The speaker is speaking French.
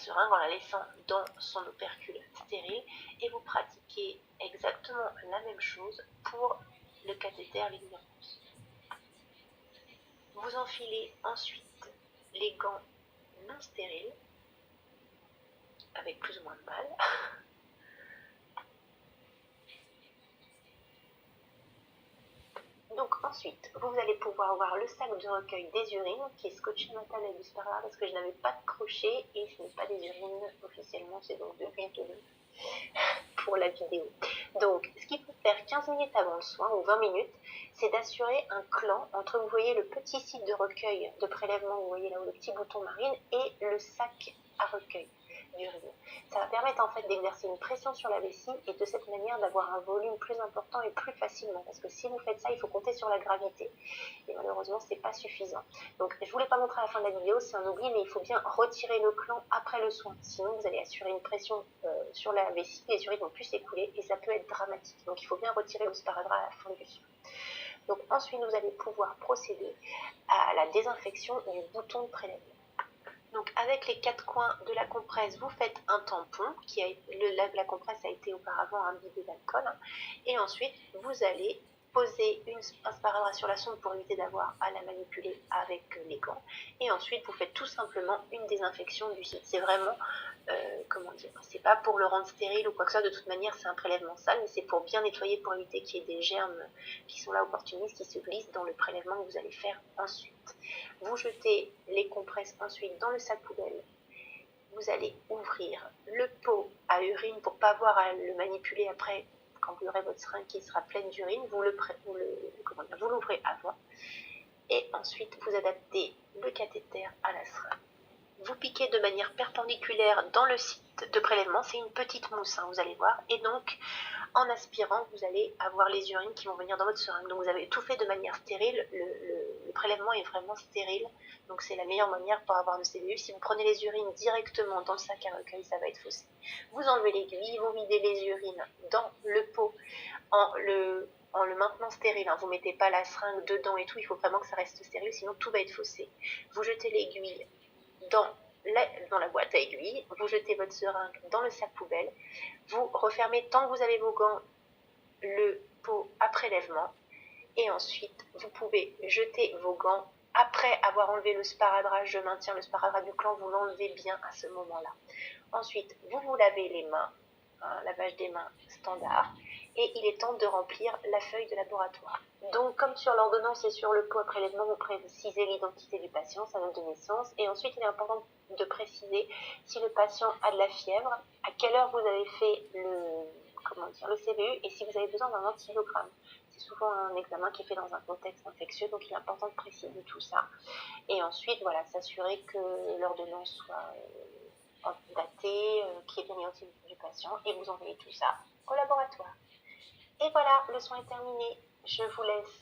seringue en la laissant dans son opercule stérile et vous pratiquez exactement la même chose pour le cathéter Lignans. Vous enfilez ensuite les gants non stériles avec plus ou moins de mal. Donc ensuite, vous allez pouvoir voir le sac de recueil des urines qui est scotché à ma table avec du sparadrap parce que je n'avais pas de crochet et ce n'est pas des urines officiellement, c'est donc de l'huile d'olive pour la vidéo. Donc ce qu'il faut faire 15 minutes avant le soin ou 20 minutes, c'est d'assurer un clan entre, vous voyez, le petit site de recueil de prélèvement, vous voyez là où le petit bouton marine, et le sac à recueil d'urine. Ça va permettre en fait d'exercer une pression sur la vessie et de cette manière d'avoir un volume plus important et plus facilement, parce que si vous faites ça, il faut compter sur la gravité et malheureusement c'est pas suffisant. Donc je voulais pas montrer à la fin de la vidéo, c'est un oubli, mais il faut bien retirer le clan après le soin, sinon vous allez assurer une pression sur la vessie, les urines vont plus s'écouler et ça peut être dramatique. Donc il faut bien retirer le sparadrap à la fin du soin. Donc ensuite vous allez pouvoir procéder à la désinfection du bouton de prélèvement. Donc avec les 4 coins de la compresse, vous faites un tampon, la compresse a été auparavant imbibée d'alcool, et ensuite vous allez poser un sparadrap sur la sonde pour éviter d'avoir à la manipuler avec les gants, et ensuite vous faites tout simplement une désinfection du site. C'est vraiment, comment dire, c'est pas pour le rendre stérile ou quoi que ce soit, de toute manière c'est un prélèvement sale, mais c'est pour bien nettoyer, pour éviter qu'il y ait des germes qui sont là opportunistes, qui se glissent dans le prélèvement que vous allez faire ensuite. Vous jetez les compresses ensuite dans le sac poubelle. Vous allez ouvrir le pot à urine pour ne pas avoir à le manipuler après quand vous aurez votre seringue qui sera pleine d'urine. Vous l'ouvrez avant et ensuite vous adaptez le cathéter à la seringue. Vous piquez de manière perpendiculaire dans le site de prélèvement, c'est une petite mousse, vous allez voir, et donc en aspirant, vous allez avoir les urines qui vont venir dans votre seringue. Donc vous avez tout fait de manière stérile, le prélèvement est vraiment stérile, donc c'est la meilleure manière pour avoir le CBU. Si vous prenez les urines directement dans le sac à recueil, ça va être faussé. Vous enlevez l'aiguille, vous videz les urines dans le pot en le maintenant stérile, vous ne mettez pas la seringue dedans et tout, il faut vraiment que ça reste stérile, sinon tout va être faussé. Vous jetez l'aiguille dans la boîte à aiguilles, vous jetez votre seringue dans le sac poubelle, vous refermez tant que vous avez vos gants le pot à prélèvement et ensuite vous pouvez jeter vos gants après avoir enlevé le sparadrap. Je maintiens le sparadrap du clan, vous l'enlevez bien à ce moment-là. Ensuite vous vous lavez les mains, lavage des mains standard, et il est temps de remplir la feuille de laboratoire. Donc comme sur l'ordonnance et sur le pot à prélèvement, vous précisez l'identité du patient, sa date de naissance, et ensuite il est important de préciser si le patient a de la fièvre, à quelle heure vous avez fait le CBU et si vous avez besoin d'un antibiogramme. C'est souvent un examen qui est fait dans un contexte infectieux, donc il est important de préciser tout ça. Et ensuite, voilà, s'assurer que l'ordonnance soit datée, qu'il y ait bien l'identité du patient, et vous envoyez tout ça au laboratoire. Et voilà, le soin est terminé. Je vous laisse